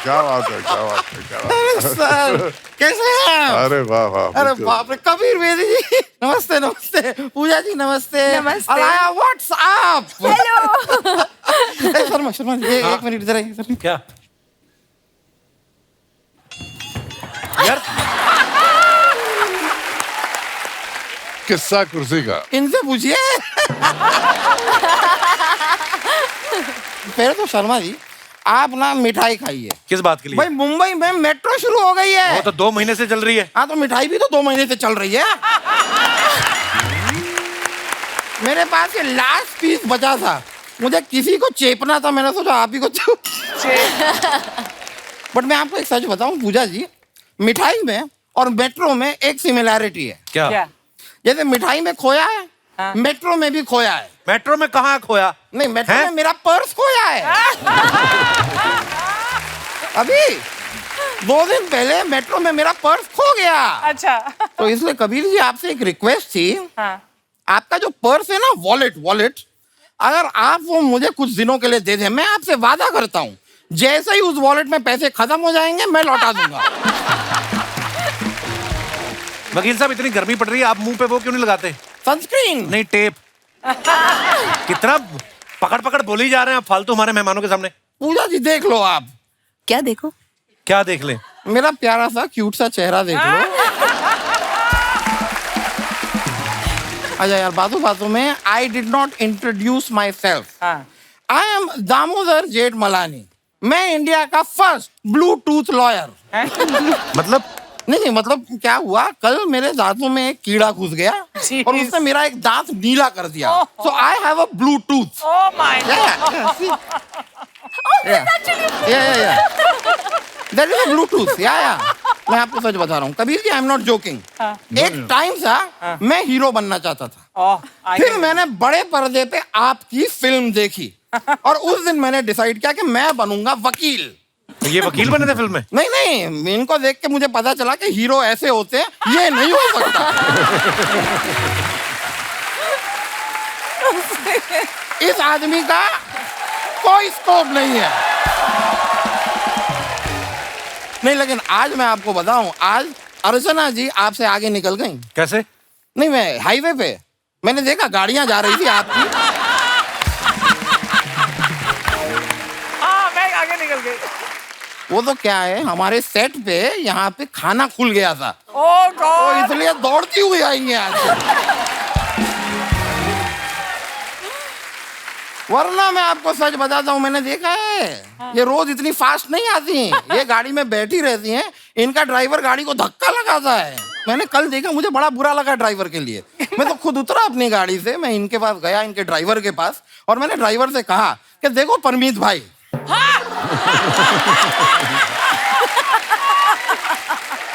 क्या बात है, क्या बात है, क्या बात है। सर कैसे हैं आप? अरे वाह वाह, अरे बाप रे, कबीर बेदी जी नमस्ते नमस्ते, पूजा जी नमस्ते। नमस्ते। Alaya what's up? Hello. Sharma Sharma ji, एक मिनट इधर आइए सर। क्या यार, किस्सा कुर्सी का। इनसे पूछिए। पहले तो शर्मा जी आप ना मिठाई खाइए। किस बात के लिए? भाई मुंबई में मेट्रो शुरू हो गई है। वो तो 2 महीने से चल रही है। हाँ तो मिठाई भी तो 2 महीने से चल रही है। मेरे पास ये लास्ट पीस बचा था, मुझे किसी को चेपना था, मैंने सोचा आप ही को बट मैं आपको एक सच बताऊं पूजा जी, मिठाई में और मेट्रो में एक सिमिलैरिटी है। क्या? जैसे मिठाई में खोया है, हाँ। मेट्रो में भी खोया है। मेट्रो में कहाँ खोया? नहीं, मेट्रो हैं? में मेरा पर्स खोया है। अभी 2 दिन पहले मेट्रो में मेरा पर्स खो गया। अच्छा। तो इसलिए कबीर जी आपसे एक रिक्वेस्ट थी, हाँ। आपका जो पर्स है ना, वॉलेट, अगर आप वो मुझे कुछ दिनों के लिए दे दें, मैं आपसे वादा करता हूँ जैसे ही उस वॉलेट में पैसे खत्म हो जाएंगे मैं लौटा दूंगा। वकील साहब, इतनी गर्मी पड़ रही है, आप मुंह पे वो क्यों नहीं लगाते? सनस्क्रीन नहीं, टेप। कितना पकड़ पकड़ बोली जा रहे हैं आप फालतू हमारे मेहमानों के सामने। पूजा जी देख लो आप, क्या देखो? क्या देख ले? मेरा प्यारा सा क्यूट सा चेहरा देख लो। अच्छा यार, बातों में I did not introduce my self. I am Damodar Jethmalani. मैं इंडिया का फर्स्ट ब्लूटूथ लॉयर। मतलब नहीं, मतलब क्या हुआ, कल मेरे दांतों में एक कीड़ा घुस गया और उसने मेरा एक दांत नीला कर दिया। So I have a Bluetooth. Oh my that is a Bluetooth. Yeah मैं आपको सच बता रहा हूँ Kabir ji, I am not joking. एक टाइम था मैं हीरो बनना चाहता था। फिर मैंने बड़े पर्दे पे आपकी फिल्म देखी और उस दिन मैंने डिसाइड किया कि मैं बनूंगा वकील। ये वकील बने थे फिल्म में? नहीं, इनको देख के मुझे पता चला कि हीरो ऐसे होते हैं, ये नहीं हो सकता। इस आदमी का कोई स्कोप नहीं है। नहीं, लेकिन आज मैं आपको बताऊं, आज अर्चना जी आपसे आगे निकल गई। कैसे? नहीं, मैं हाईवे पे मैंने देखा गाड़ियां जा रही थी आपकी। हाँ, मैं आगे निकल गई। वो तो क्या है, हमारे सेट पे यहाँ पे खाना खुल गया था, Oh तो God! इसलिए दौड़ती हुई आई हैं आज। वरना मैं आपको सच बताता हूँ, मैंने देखा है ये रोज इतनी फास्ट नहीं आती हैं। ये गाड़ी में बैठी रहती हैं, इनका ड्राइवर गाड़ी को धक्का लगाता है। मैंने कल देखा, मुझे बड़ा बुरा लगा ड्राइवर के लिए। मैं तो खुद उतरा अपनी गाड़ी से, मैं इनके पास गया, इनके ड्राइवर के पास, और मैंने ड्राइवर से कहा कि देखो परमीत भाई,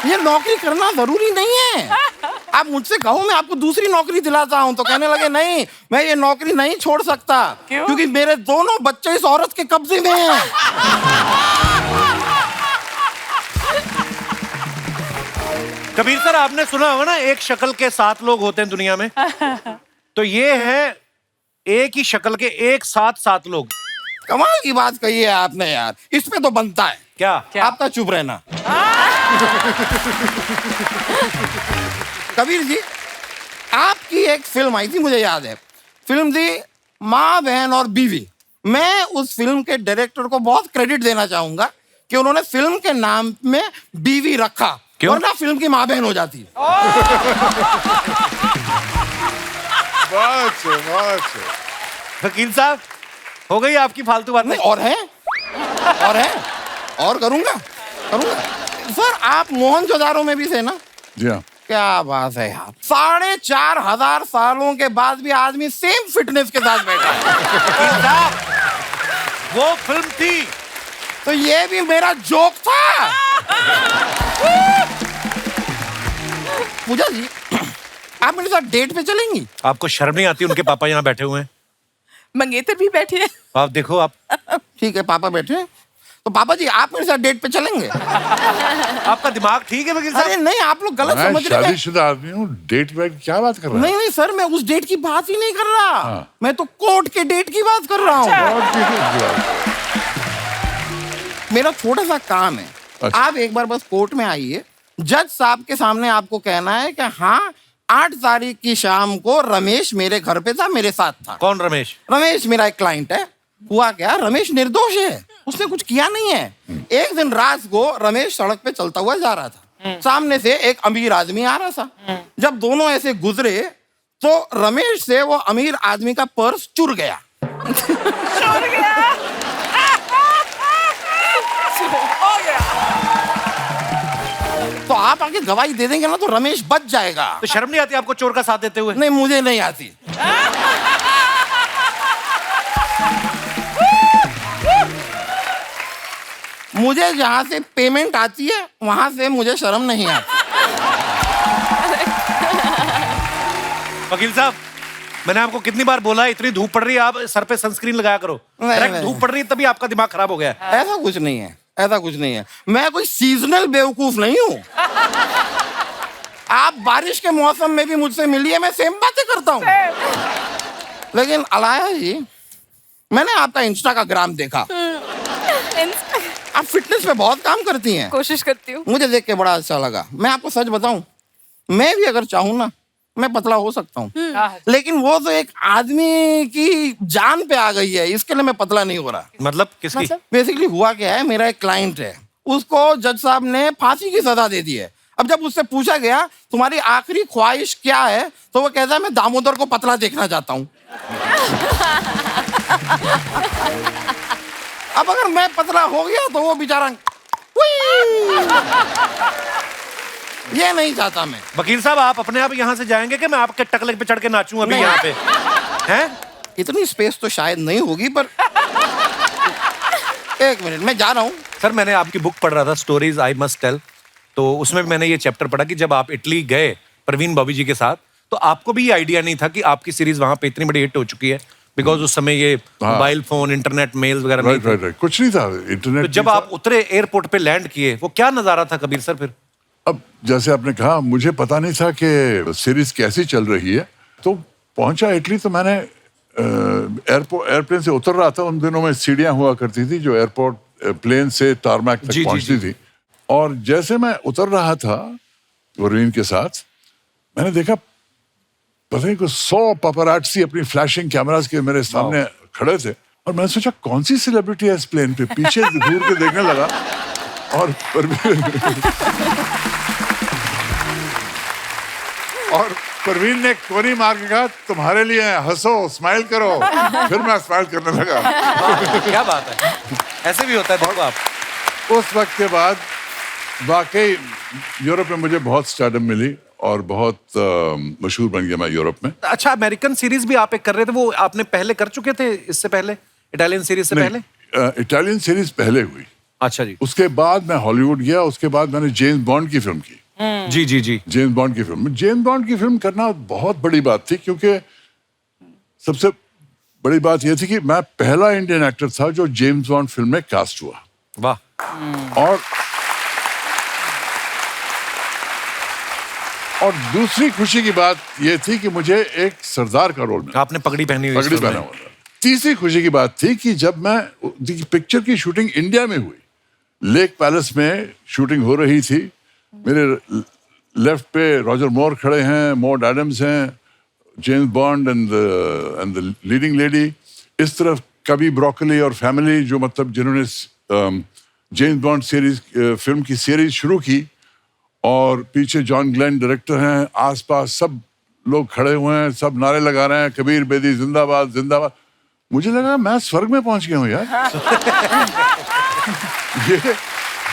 ये नौकरी करना जरूरी नहीं है। आप मुझसे कहो मैं आपको दूसरी नौकरी दिलाता हूं, तो कहने लगे नहीं, मैं ये नौकरी नहीं छोड़ सकता। क्यों? क्योंकि मेरे दोनों बच्चे इस औरत के कब्जे में हैं। कबीर सर, आपने सुना होगा ना, एक शक्ल के 7 लोग होते हैं दुनिया में। तो ये है एक ही शक्ल के एक साथ 7 लोग। कमाल की बात कही है आपने यार, इस पे तो बनता है क्या? आपका चुप रहना। कबीर जी, आपकी एक फिल्म आई थी, मुझे याद है, फिल्म थी माँ बहन और बीवी। मैं उस फिल्म के डायरेक्टर को बहुत क्रेडिट देना चाहूंगा कि उन्होंने फिल्म के नाम में बीवी रखा, वरना फिल्म की माँ बहन हो जाती। वकील साहब, हो गई आपकी फालतू बात? नहीं, और है, और करूंगा। सर, आप मोहनजोदारो में भी थे ना? जी हाँ। क्या बात है यार, 4,500 सालों के बाद भी आदमी सेम फिटनेस के साथ बैठा है। वो फिल्म थी, तो ये भी मेरा जोक था। पूजा जी, आप मेरे साथ डेट पे चलेंगी? आपको शर्म नहीं आती? उनके पापा यहाँ बैठे हुए हैं, मंगेतर भी बैठे हैं। आप देखो। आप ठीक है, पापा बैठे हैं, तो पापा जी आप मेरे साथ डेट पे चलेंगे? आपका दिमाग ठीक है वकील साहब? अरे नहीं, आप लोग गलत मैं समझ रहे हैं। शादीशुदा आदमी हूँ, डेट वेट क्या बात कर रहा है? नहीं सर, मैं उस डेट की बात ही नहीं कर रहा। मैं तो कोर्ट के डेट की बात कर रहा हूँ। मेरा छोटा सा काम है। अच्छा। आप एक बार बस कोर्ट में आइए, जज साहब के सामने आपको कहना है कि हाँ 8 तारीख की शाम को रमेश मेरे घर पे था, मेरे साथ था। कौन रमेश? रमेश मेरा एक क्लाइंट है। हुआ क्या, रमेश निर्दोष है, उसने कुछ किया नहीं है। एक दिन रात को रमेश सड़क पे चलता हुआ जा रहा था, सामने से एक अमीर आदमी आ रहा था। जब दोनों ऐसे गुजरे तो रमेश से वो अमीर आदमी का पर्स चुर गया। छोड़ गया। हो गया। तो आप आके गवाही दे देंगे ना तो रमेश बच जाएगा। तो शर्म नहीं आती आपको चोर का साथ देते हुए? नहीं, मुझे नहीं आती। मुझे जहां से पेमेंट आती है वहां से मुझे शर्म नहीं आती। वकील साहब, मैंने आपको कितनी बार बोला है, इतनी धूप पड़ रही है, आप सर पे सनस्क्रीन लगाया करो। नहीं, डायरेक्ट नहीं। धूप पड़ रही है तभी आपका दिमाग खराब हो गया है। ऐसा कुछ नहीं है, ऐसा कुछ नहीं है। मैं कोई सीजनल बेवकूफ नहीं हूँ। आप बारिश के मौसम में भी मुझसे मिलिए, मैं सेम बातें करता हूँ। लेकिन अलाया जी, मैंने आपका इंस्टा का ग्राम देखा। आप फिटनेस पे बहुत काम करती हैं। कोशिश करती हूँ। मुझे देख के बड़ा अच्छा लगा। मैं आपको सच बताऊं, मैं भी अगर चाहूं ना मैं पतला हो सकता हूँ, लेकिन वो तो एक आदमी की जान पे आ गई है, इसके लिए मैं पतला नहीं हो रहा। मतलब किसकी? मतलब? बेसिकली हुआ क्या है, मेरा एक क्लाइंट है, उसको जज साहब ने फांसी की सजा दे दी है। अब जब उससे पूछा गया तुम्हारी आखिरी ख्वाहिश क्या है, तो वो कहता है मैं दामोदर को पतला देखना चाहता हूँ। अब अगर मैं पतला हो गया तो वो बेचारा ये नहीं चाहता मैं। वकील साहब, आप अपने आप यहाँ से जाएंगे कि मैं आपके टकले पे चढ़ के नाचूं अभी नहीं। यहाँ पे? हैं? इतनी स्पेस तो शायद नहीं होगी, पर एक मिनट मैं जा रहा हूँ। सर, मैंने आपकी बुक पढ़ रहा था, स्टोरीज आई मस्ट टेल, तो उसमें मैंने ये चैप्टर पढ़ा कि जब आप इटली गए प्रवीण बॉबी जी के साथ, तो आपको भी ये आइडिया नहीं था कि आपकी सीरीज वहां पे इतनी बड़ी हिट हो चुकी है, बिकॉज उस समय ये मोबाइल फोन, इंटरनेट, मेल्स वगैरह नहीं थे। राइट, कुछ नहीं था, इंटरनेट। तो जब आप उतरे एयरपोर्ट पे लैंड किए, वो क्या नजारा था कबीर सर फिर? अब जैसे आपने कहा, मुझे पता नहीं था कि सीरीज कैसी चल रही है। तो पहुंचा इटली, तो मैंने एयरप्लेन से उतर रहा था। उन दिनों में सीढ़ियां हुआ करती थी जो एयरपोर्ट प्लेन से टारमैक तक पहुंचती थी। और जैसे मैं उतर रहा था वरीन के साथ, मैंने देखा पता नहीं कुछ 100 पापराट्सी अपनी फ्लैशिंग कैमरास के मेरे सामने खड़े थे। और मैंने सोचा कौन सी सेलिब्रिटी है इस प्लेन पे, पीछे घूर के देखने लगा। और परवीन ने कोनी मार के कहा तुम्हारे लिए हंसो, स्माइल करो। फिर मैं स्माइल करने लगा। क्या बात है, ऐसे भी होता है। देखो आप उस वक्त के बाद वाकई यूरोप में मुझे बहुत स्टारडम मिली और बहुत मशहूर बन गया मैं यूरोप में। अच्छा, अमेरिकन सीरीज भी आप एक कर रहे थे, वो आपने पहले कर चुके थे इससे पहले, इटालियन सीरीज से पहले? इटालियन सीरीज पहले हुई। अच्छा जी। उसके बाद मैं हॉलीवुड गया, उसके बाद मैंने जेम्स बॉन्ड की फिल्म की। जी जी जी। जेम्स बॉन्ड की फिल्म, जेम्स बॉन्ड की फिल्म करना बहुत बड़ी बात थी, क्योंकि सबसे बड़ी बात यह थी कि मैं पहला इंडियन एक्टर था जो जेम्स बॉन्ड फिल्म में कास्ट हुआ। वाह। और दूसरी खुशी की बात यह थी कि मुझे एक सरदार का रोल मिला। आपने पगड़ी पहनी हुई? पगड़ी पहना हुआ था। तीसरी खुशी की बात थी कि जब मैं पिक्चर की शूटिंग इंडिया में हुई, लेक पैलेस में शूटिंग हो रही थी, मेरे लेफ्ट पे रॉजर मोर खड़े हैं, मॉड एडम्स हैं, James bond and the leading lady. इस तरफ कभी ब्रोकली और फैमिली, जो मतलब जिन्होंने जेम्स बॉन्ड सीरीज फिल्म की सीरीज शुरू की, और पीछे जॉन ग्लेन डायरेक्टर हैं, आसपास सब लोग खड़े हुए हैं, सब नारे लगा रहे हैं, कबीर बेदी जिंदाबाद जिंदाबाद। मुझे लगा मैं स्वर्ग में पहुंच गया हूं यार। ये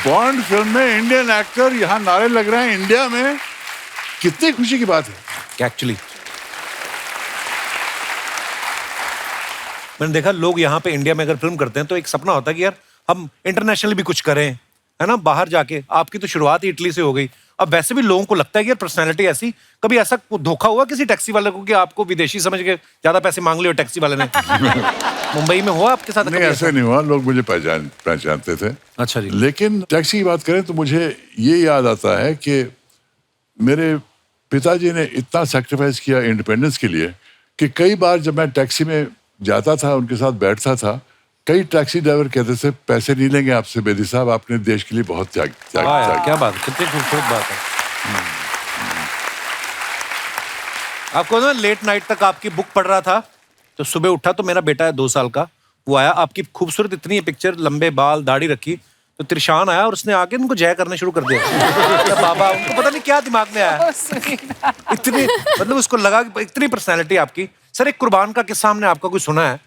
बॉन्ड फिल्म में इंडियन एक्टर यहाँ नारे लग रहे हैं इंडिया में, कितनी खुशी की बात है। एक्चुअली मैंने देखा लोग यहाँ पे इंडिया में अगर फिल्म करते हैं तो एक सपना होता है कि यार हम इंटरनेशनल भी कुछ करें, है ना, बाहर जाके। आपकी तो शुरुआत ही इटली से हो गई। अब वैसे भी लोगों को लगता है कि यार पर्सनैलिटी ऐसी, कभी ऐसा धोखा हुआ किसी टैक्सी वाले को कि आपको विदेशी समझ के ज्यादा पैसे मांग लिए हो टैक्सी वाले ने? मुंबई में हुआ आपके साथ? नहीं, ऐसा नहीं हुआ, लोग मुझे पहचानते थे। अच्छा जी। लेकिन टैक्सी की बात करें तो मुझे ये याद आता है कि मेरे पिताजी ने इतना सैक्रिफाइस किया इंडिपेंडेंस के लिए कि कई बार जब मैं टैक्सी में जाता था, उनके साथ बैठता था, कई टैक्सी ड्राइवर कहते थे पैसे नहीं लेंगे आपसे बेदी साहब, आपने देश के लिए बहुत त्याग त्याग वाह यार, त्याग क्या बात है, कितनी खूबसूरत बात है। आपको ना लेट नाइट तक आपकी बुक पढ़ रहा था तो सुबह उठा तो मेरा बेटा है 2 साल का, वो आया, आपकी खूबसूरत इतनी पिक्चर, लंबे बाल दाढ़ी रखी, तो त्रिशान आया और उसने आके उनको जय करना शुरू कर दिया। तो बाबा, उनको पता नहीं क्या दिमाग में आया, इतनी मतलब उसको लगा कि इतनी पर्सनैलिटी आपकी। सर एक कुर्बान का किस्सा हमने आपका कोई सुना है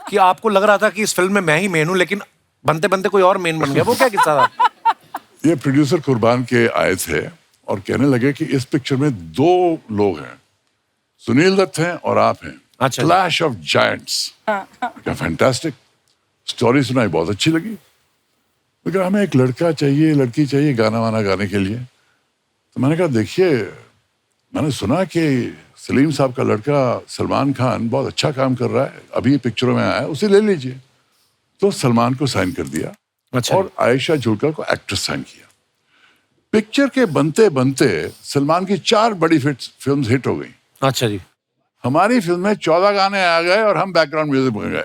कि आपको लग रहा था कि इस फिल्म में मैं ही मेन हूँ, लेकिन बनते बनते कोई और मेन बन गया, वो क्या किस्सा था? ये प्रोड्यूसर कुर्बान के आए थे और कहने लगे कि इस पिक्चर में 2 लोग हैं, सुनील दत्त हैं और आप हैं, अच्छा। Clash of giants. क्या फैंटास्टिक स्टोरी सुनाई, बहुत अच्छी लगी, लेकिन हमें एक लड़का चाहिए, लड़की चाहिए गाना वाना गाने के लिए। तो मैंने कहा देखिए, मैंने सुना कि सलीम साहब का लड़का सलमान खान बहुत अच्छा काम कर रहा है, अभी पिक्चरों में आया है, उसे ले लीजिए। तो सलमान को साइन कर दिया अच्छा। और आयशा जुल्का को एक्ट्रेस साइन किया। पिक्चर के बनते बनते सलमान की 4 बड़ी फिल्म्स हिट हो गई। अच्छा जी। हमारी फिल्म में 14 गाने आ गए और हम बैकग्राउंड म्यूजिक बन गए।